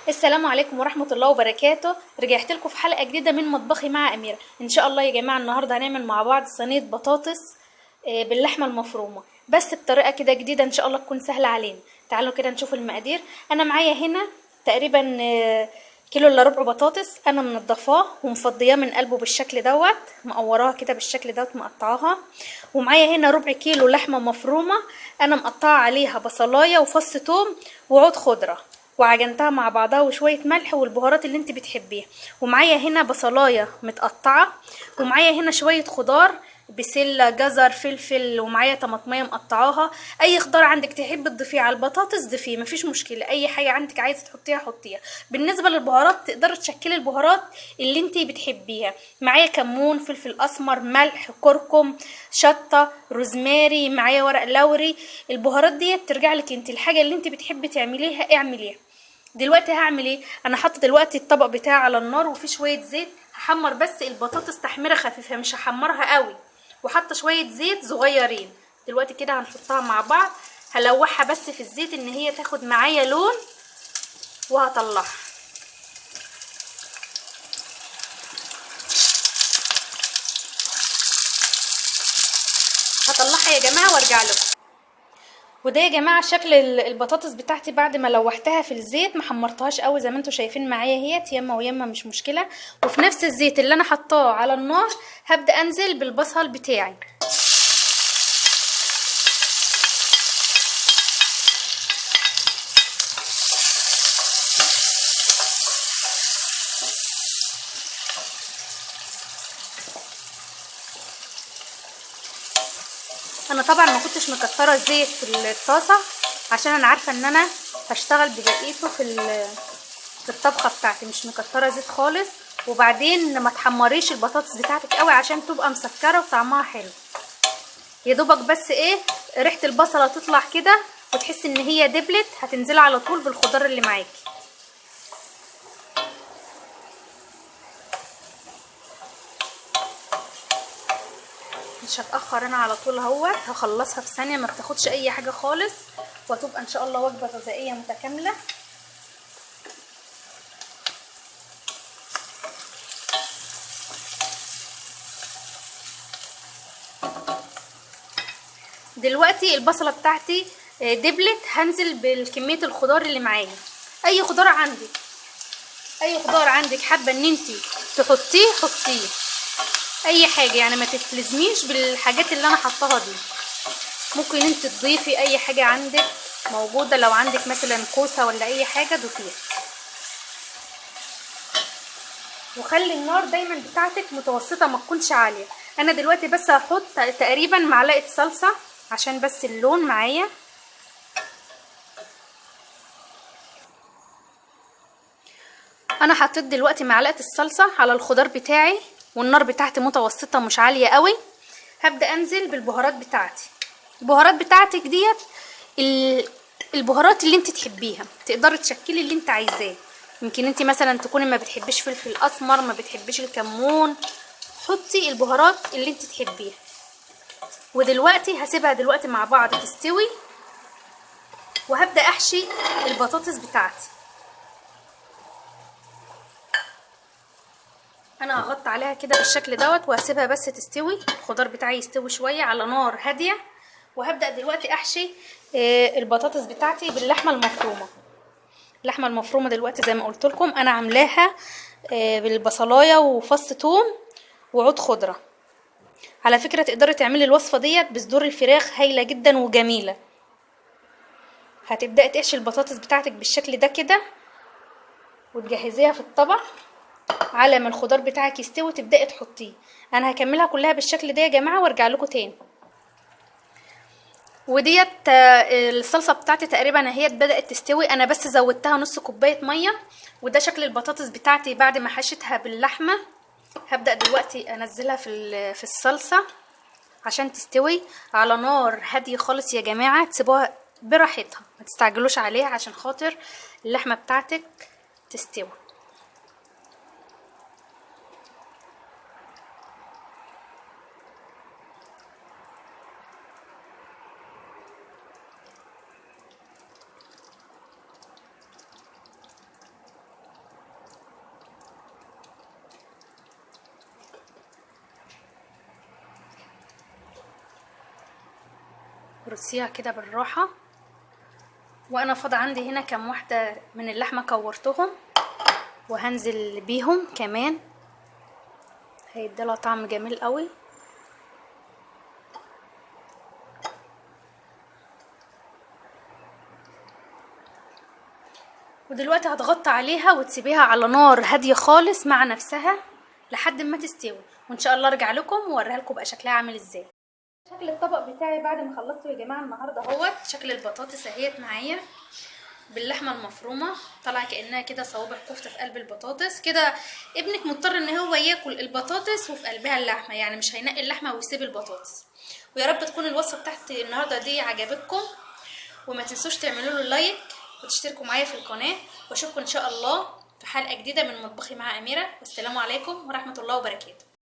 السلام عليكم ورحمة الله وبركاته. رجعت لكم في حلقة جديدة من مطبخي مع أميرة. إن شاء الله يا جماعة النهاردة هنعمل مع بعض صينية بطاطس باللحمة المفرومة، بس بطريقة كده جديدة إن شاء الله تكون سهلة علينا. تعالوا كده نشوف المقادير. أنا معايا هنا تقريبا كيلو إلا ربع بطاطس، أنا منضفاه ومفضياه من قلبه بالشكل دوت، مقوراها كده بالشكل دوت، مقطعاها. ومعايا هنا ربع كيلو لحمة مفرومة، أنا مقطعة عليها بصلاية وفص توم وعود خضرة، وعجنتها مع بعضها وشويه ملح والبهارات اللي انت بتحبيها. ومعايا هنا بصلايه متقطعه، ومعايا هنا شويه خضار، بسله، جزر، فلفل، ومعايا طماطميه مقطعاها. اي خضار عندك تحب تضيفيه على البطاطس ضيفيه، مفيش مشكله. اي حاجه عندك عايزه تحطيها حطيها. بالنسبه للبهارات تقدري تشكلي البهارات اللي انت بتحبيها. معايا كمون، فلفل اسمر، ملح، كركم، شطه، روزماري، معايا ورق لوري. البهارات دي ترجع لك انت، الحاجه اللي انت بتحبي تعمليها اعمليها. دلوقتي هعمل ايه؟ انا حاطه دلوقتي الطبق بتاعي على النار وفي شويه زيت، هحمر بس البطاطس تحميره خفيفه، مش هحمرها قوي، وحاطه شويه زيت صغيرين. دلوقتي كده هنحطها مع بعض، هلوحها بس في الزيت ان هي تاخد معايا لون، وهطلعها. هطلعها يا جماعه وارجع لكم. وده يا جماعه شكل البطاطس بتاعتي بعد ما لوحتها في الزيت، ما حمرتهاش قوي زي ما انتم شايفين معايا، هي يما ويما مش مشكله. وفي نفس الزيت اللي انا حطاه على النار هبدا انزل بالبصل بتاعي. انا طبعا ما كنتش مكتره الزيت في الطاسه، عشان انا عارفه ان انا هشتغل ببقيته في الطبخه بتاعتي، مش مكتره زيت خالص. وبعدين ما تحمريش البطاطس بتاعتك قوي عشان تبقى مسكره وطعمها حلو. يا دوبك بس ايه، ريحه البصله تطلع كده وتحسي ان هي دبلت، هتنزلي على طول بالخضار اللي معاكي. مش هتاخر، انا على طول اهوت هخلصها في ثانيه، ما بتاخدش اي حاجه خالص، وهتبقى ان شاء الله وجبه غذائيه متكامله. دلوقتي البصله بتاعتي دبلت، هنزل بالكميه الخضار اللي معايا. اي خضار عندك، اي خضار عندك حابه ان انتي تحطيه حطيه، اي حاجه يعني، ما تتلزميش بالحاجات اللي انا حطاها دي. ممكن انت تضيفي اي حاجه عندك موجوده، لو عندك مثلا كوسه ولا اي حاجه ضيفيها. وخلي النار دايما بتاعتك متوسطه، ما تكونش عاليه. انا دلوقتي بس هحط تقريبا معلقه صلصه عشان بس اللون معايا. انا حطيت دلوقتي معلقه الصلصه على الخضار بتاعي، والنار بتاعتي متوسطه مش عاليه قوي. هبدا انزل بالبهارات بتاعتي. البهارات بتاعتك ديت البهارات اللي انت تحبيها، تقدري تشكلي اللي انت عايزاه. يمكن انت مثلا تكوني ما بتحبيش فلفل اسمر، ما بتحبيش الكمون، حطي البهارات اللي انت تحبيها. ودلوقتي هسيبها دلوقتي مع بعض تستوي، وهبدا احشي البطاطس بتاعتي. انا هغطي عليها كده بالشكل دوت وهسيبها بس تستوي، الخضار بتاعي يستوي شويه على نار هاديه. وهبدا دلوقتي احشي البطاطس بتاعتي باللحمه المفرومه. اللحمه المفرومه دلوقتي زي ما قلت لكم انا عاملاها بالبصلايه وفص ثوم وعود خضره. على فكره تقدري تعملي الوصفه ديت بصدور الفراخ، هايله جدا وجميله. هتبداي تقشي البطاطس بتاعتك بالشكل ده كده، وتجهزيها في الطبق على ما الخضار بتاعك يستوي تبداي تحطيه. انا هكملها كلها بالشكل ده يا جماعه وارجع لكم تاني. وديت الصلصه بتاعتي تقريبا اهي بدات تستوي، انا بس زودتها نص كوبايه ميه. وده شكل البطاطس بتاعتي بعد ما حشيتها باللحمه. هبدا دلوقتي انزلها في الصلصه عشان تستوي على نار هاديه خالص يا جماعه، تسيبوها براحتها، ما تستعجلوش عليها عشان خاطر اللحمه بتاعتك تستوي. رصيها كده بالراحه. وانا فاضل عندي هنا كام واحده من اللحمه كورتهم وهنزل بيهم كمان، هيديلها طعم جميل قوي. ودلوقتي هتغطي عليها وتسيبيها على نار هاديه خالص مع نفسها لحد ما تستوي، وان شاء الله ارجع لكم واوريها لكم بقى شكلها عامل ازاي. شكل الطبق بتاعي بعد ما خلصته يا جماعه النهارده اهوت. شكل البطاطس اهيت معايا باللحمه المفرومه، طالعه كانها كده صوابع كفته في قلب البطاطس كده. ابنك مضطر ان هو ياكل البطاطس وفي قلبها اللحمه، يعني مش هينقي اللحمه ويسيب البطاطس. ويا رب تكون الوصفه بتاعتي النهارده دي عجبتكم، وما تنسوش تعملوا له لايك وتشتركوا معايا في القناه، واشوفكم ان شاء الله في حلقه جديده من مطبخي مع اميره. والسلام عليكم ورحمه الله وبركاته.